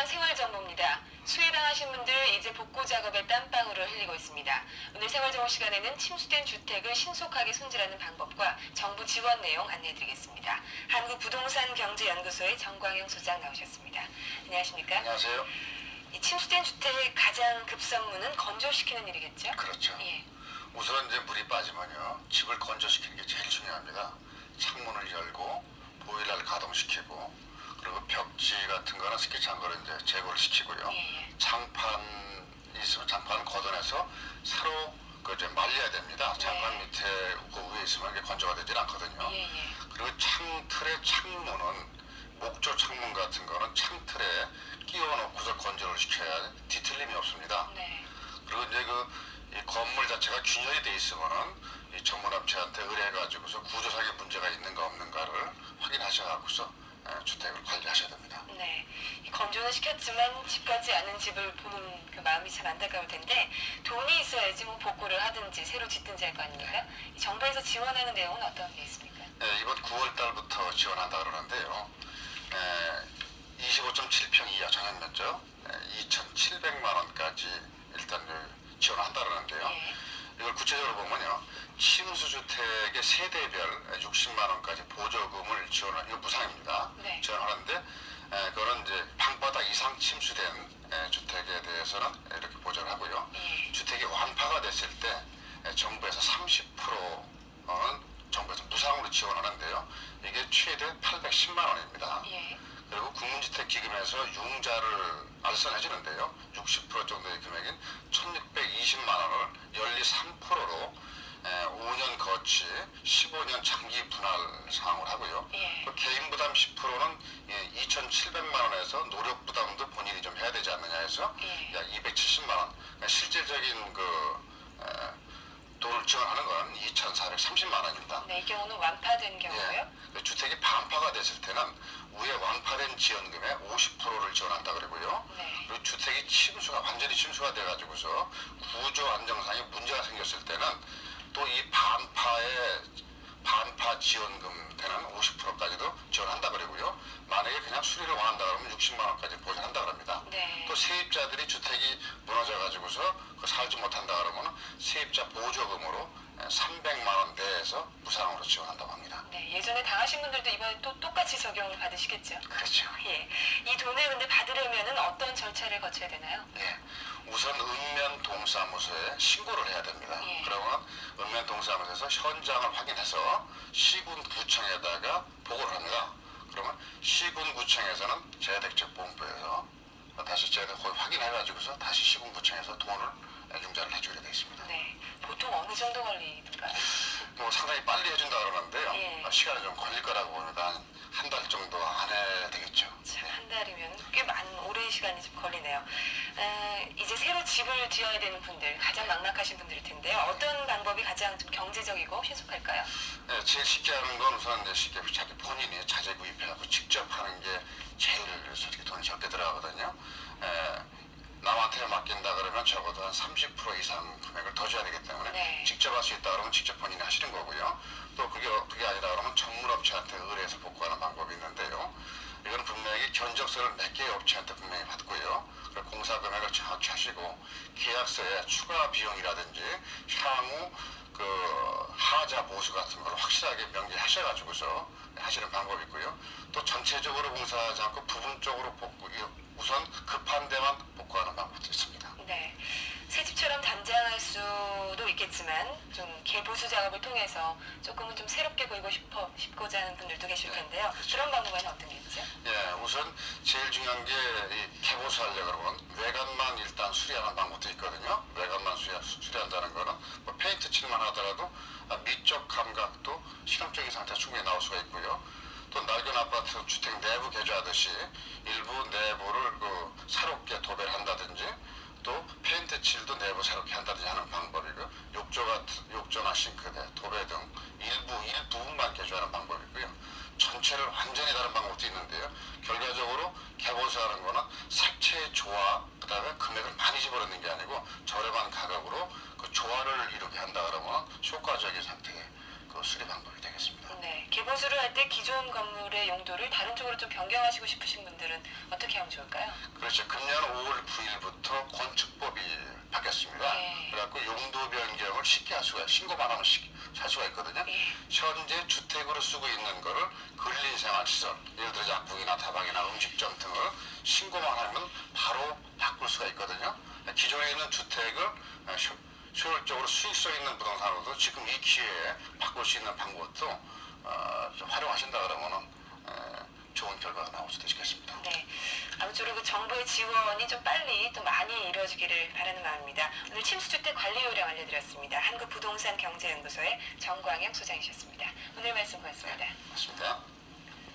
시간 생활정보입니다. 수해당하신 분들 이제 복구 작업에 땀방울을 흘리고 있습니다. 오늘 생활정보 시간에는 침수된 주택을 신속하게 손질하는 방법과 정부 지원 내용 안내해드리겠습니다. 한국부동산경제연구소의 정광영 소장 나오셨습니다. 안녕하십니까? 안녕하세요. 이 침수된 주택의 가장 급선무는 건조시키는 일이겠죠? 그렇죠. 예. 우선 이제 물이 빠지면요, 집을 건조시키는 게 제일 중요합니다. 창문을 열고 보일러를 가동시키고, 그리고 벽지 같은 거는 스키찬 거를 이제 제거를 시키고요. 예. 장판 있으면 장판을 걷어내서 새로 그 이제 말려야 됩니다. 장판 네. 밑에 그 위에 있으면 이게 건조가 되질 않거든요. 예. 그리고 창틀의 창문은 목조 창문 같은 거는 창틀에 끼워놓고서 건조를 시켜야 뒤틀림이 없습니다. 네. 그리고 이제 이 건물 자체가 균열이 돼 있으면은 이 전문업체한테 의뢰해가지고서 구조상의 문제가 있는가 없는가를 확인하셔가지고서 주택을 관리하셔야 됩니다. 네. 이 건조는 시켰지만 집 같지 않은 집을 보는 그 마음이 참 안타까울 텐데 돈이 있어야지 뭐 복구를 하든지 새로 짓든지 할 거 아닙니까? 이 정부에서 지원하는 내용은 어떤 게 있습니까? 이번 9월 달부터 지원한다 그러는데요. 25.7평 이하 전용 면적 2,700만 원까지 일단 지원한다 그러는데요. 예. 이걸 구체적으로 보면요, 침수주택의 세대별 60만 원까지 보조금을 지원하는, 이거 무상입니다. 네. 지원하는데 그거는 이제 방바닥 이상 침수된 주택에 대해서는 이렇게 보조를 하고요. 예. 주택이 완파가 됐을 때 정부에서 30%는 정부에서 무상으로 지원하는데요. 이게 최대 810만 원입니다. 예. 그리고 국민주택기금에서 융자를 알선해주는데요. 60% 정도의 금액인 1,620만 원을 연리 3%로 5년 거치 15년 장기 분할 사항을 하고요. 예. 개인 부담 10%는 2,700만 원에서 노력 부담도 본인이 좀 해야 되지 않느냐 해서 예. 약 270만 원. 그러니까 실질적인 돈을 지원하는 건 2,430만 원입니다. 네, 이 경우는 완파된 경우요? 주택이 반파가 됐을 때는 위에 완파된 지원금의 50%를 지원한다 그러고요. 네. 그리고 주택이 완전히 침수가 돼가지고서 구조 안정상에 문제가 생겼을 때는 또 이 반파 지원금 되는 50%까지도 지원한다 그러고요. 만약에 그냥 수리를 원한다 그러면 60만 원까지 보전한다 그럽니다. 네. 또 세입자들이 주택이 무너져가지고서 살지 못한다 그러면 세입자 보조금으로 300만 원 내에서 무상으로 지원한다고 합니다. 네, 예전에 당하신 분들도 이번에 또 똑같이 적용을 받으시겠죠? 그렇죠. 예. 이 돈을 근데 받으려면은 어떤 절차를 거쳐야 되나요? 예. 우선 읍면동사무소에 신고를 해야 됩니다. 예. 그러면 읍면동사무소에서 현장을 확인해서 시군구청에다가 보고를 합니다. 그러면 시군구청에서는 재택적본부에서 다시 확인해가지고서 다시 시군구청에서 돈을 융자를 해주게 되어 있습니다. 네. 보통 어느 정도 걸리던가요? 뭐 상당히 빨리 해준다 그러는데요. 예. 시간이 좀 걸릴 거라고 봅니다. 한 달 정도 안에 되겠죠. 참, 한 달이면 꽤 오랜 시간이 좀 걸리네요. 이제 새로 집을 지어야 되는 분들, 가장 막막하신 분들일 텐데요. 어떤 방법이 가장 좀 경제적이고 신속할까요? 네, 제일 쉽게 하는 건 우선 이제 쉽게 자기 본인이 자재 구입해갖고 직접 하는 게 제일 솔직히 돈이 적게 들어가거든요. 남한테 맡긴다 그러면 적어도 한 30% 이상 금액을 더 줘야 되기 때문에 네. 직접 할 수 있다 그러면 직접 본인이 하시는 거고요. 또 그게 아니라 그러면 전문업체한테 의뢰해서 복구하는 방법이 있는데요. 이건 분명히 견적서를 몇 개의 업체한테 분명히 받고요. 그리고 공사 금액을 정확히 하시고 계약서에 추가 비용이라든지 향후 하자 보수 같은 걸 확실하게 명기하셔가지고서 하시는 방법이 있고요. 또 전체적으로 공사하지 않고 부분적으로 우선 급한 데만 복구하는 방법도 있습니다. 네. 새 집처럼 단장할 수도 있겠지만 좀 개보수 작업을 통해서 조금은 좀 새롭게 보이고 싶고자 하는 분들도 계실 텐데요. 그렇죠. 그런 방법은 어떤 게 있죠? 예, 우선 제일 중요한 게 이 개보수하려고 그러면 외관만 일단 수리하는 방법도 있거든요. 외관만 수리한다는 거는 뭐 페인트 칠만 하더라도 미적 감각도 실험적인 상태가 충분히 나올 수가 있고요. 또 낡은 아파트 주택 내부 개조하듯이 일부 내부를 새롭게 도배를 한다든지 또 페인트 칠도 내부 새롭게 한다든지 하는 방법이고, 욕조나 싱크대, 도배 등 일부분만 개조하는 방법이고요. 전체를 완전히 다른 방법도 있는데요. 결과적으로 개보수하는 거는 색채의 조화, 그 다음에 금액을 많이 집어넣는 게 아니고 저렴한 가격으로 그 조화를 이루게 한다 그러면 효과적인 상태의 수리 방법이 되겠습니다. 네, 개보수를 할 때 기존 건물의 용도를 다른 쪽으로 좀 변경하시고 싶으신 분들은 어떻게 하면 좋을까요? 그렇죠. 금년 5월 9일부터 건축법이 바뀌었습니다. 예. 그래갖고 용도 변경을 쉽게 할 수가, 신고만 하면 할 수가 있거든요. 예. 현재 주택으로 쓰고 있는 거를 근린생활시설, 예를 들어 약국이나 다방이나 음식점 등을 신고만 하면 바로 바꿀 수가 있거든요. 기존에 있는 주택을 효율적으로 수익성 있는 부동산으로도 지금 이 기회에 바꿀 수 있는 방법도 좀 활용하신다 그러면은 좋은 결과가 나올 수도 있겠습니다. 네, 아무쪼록 그 정부의 지원이 좀 빨리 또 많이 이루어지기를 바라는 마음입니다. 오늘 침수주택 관리 요령 알려드렸습니다. 한국부동산경제연구소의 정광영 소장이셨습니다. 오늘 말씀 고맙습니다. 맞습니다.